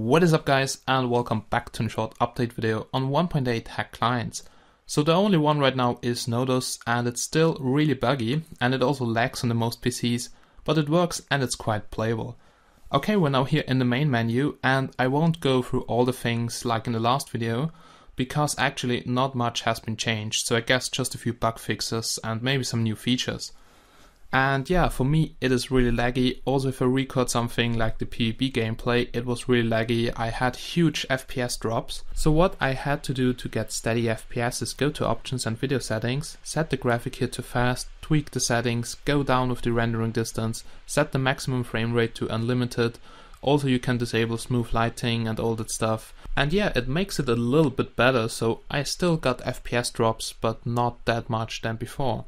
What is up guys, and welcome back to a short update video on 1.8 hack clients. So the only one right now is Nodus, and it's still really buggy and it also lags on the most PCs, but it works and it's quite playable. Okay, we're now here in the main menu and I won't go through all the things like in the last video because actually not much has been changed, so I guess just a few bug fixes and maybe some new features. And yeah, for me it is really laggy. Also, if I record something like the PvP gameplay, it was really laggy. I had huge FPS drops. So what I had to do to get steady FPS is go to options and video settings, set the graphic here to fast, tweak the settings, go down with the rendering distance, set the maximum frame rate to unlimited. Also you can disable smooth lighting and all that stuff. And yeah, it makes it a little bit better, so I still got FPS drops, but not that much than before.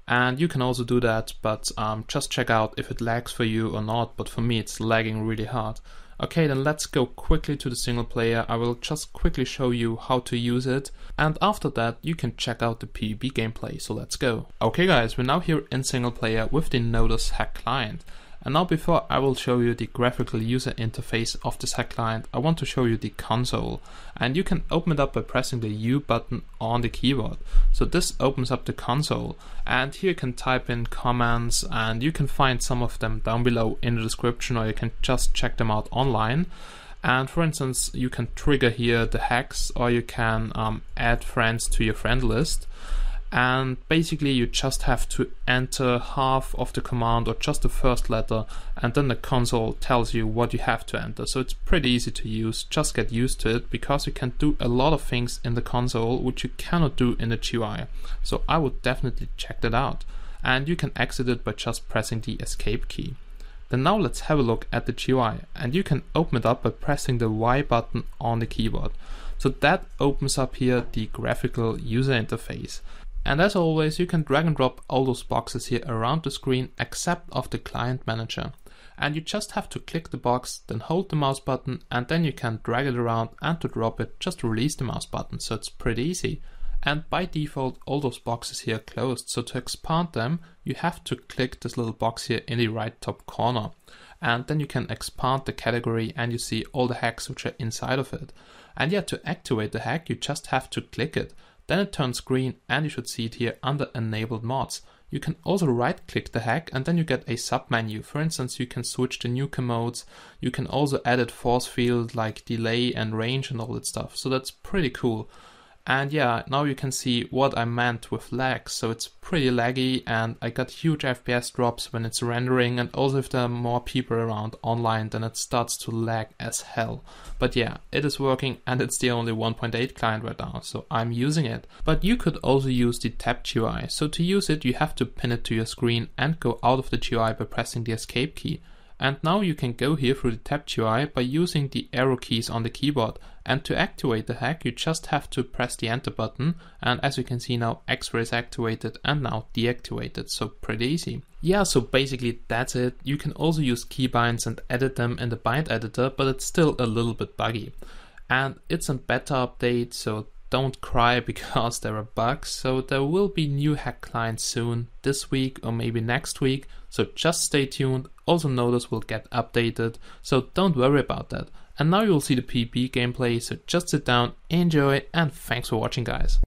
And you can also do that, but just check out if it lags for you or not, but for me it's lagging really hard. Okay, then let's go quickly to the single player. I will just quickly show you how to use it, and after that you can check out the PvP gameplay, so let's go. Okay guys, we're now here in single player with the Nodus hack client. And now before I will show you the graphical user interface of this hack client, I want to show you the console. And you can open it up by pressing the U button on the keyboard. So this opens up the console, and here you can type in commands, and you can find some of them down below in the description, or you can just check them out online. And for instance, you can trigger here the hacks, or you can add friends to your friend list. And basically you just have to enter half of the command or just the first letter, and then the console tells you what you have to enter. So it's pretty easy to use, just get used to it, because you can do a lot of things in the console which you cannot do in the GUI. So I would definitely check that out. And you can exit it by just pressing the escape key. Then now let's have a look at the GUI, and you can open it up by pressing the Y button on the keyboard. So that opens up here the graphical user interface. And as always, you can drag and drop all those boxes here around the screen except of the client manager. And you just have to click the box, then hold the mouse button, and then you can drag it around, and to drop it, just release the mouse button. So it's pretty easy. And by default, all those boxes here are closed. So to expand them, you have to click this little box here in the right top corner. And then you can expand the category and you see all the hacks which are inside of it. And yeah, to activate the hack, you just have to click it. Then it turns green and you should see it here under enabled mods. You can also right click the hack and then you get a sub menu. For instance, you can switch the nuke modes. You can also edit force field like delay and range and all that stuff. So that's pretty cool. And yeah, now you can see what I meant with lag. So it's pretty laggy, and I got huge FPS drops when it's rendering, and also if there are more people around online, then it starts to lag as hell. But yeah, it is working, and it's the only 1.8 client right now, so I'm using it. But you could also use the tapped GUI. So to use it, you have to pin it to your screen and go out of the GUI by pressing the escape key. And now you can go here through the tapped GUI by using the arrow keys on the keyboard. And to activate the hack, you just have to press the enter button. And as you can see now, xray is activated and now deactivated. So pretty easy. Yeah, so basically that's it. You can also use keybinds and edit them in the bind editor, but it's still a little bit buggy. And it's a beta update, so don't cry because there are bugs. So there will be new hack clients soon, this week or maybe next week. So just stay tuned. Also Nodus will get updated, so don't worry about that. And now you'll see the PvP gameplay, so just sit down, enjoy, and thanks for watching guys.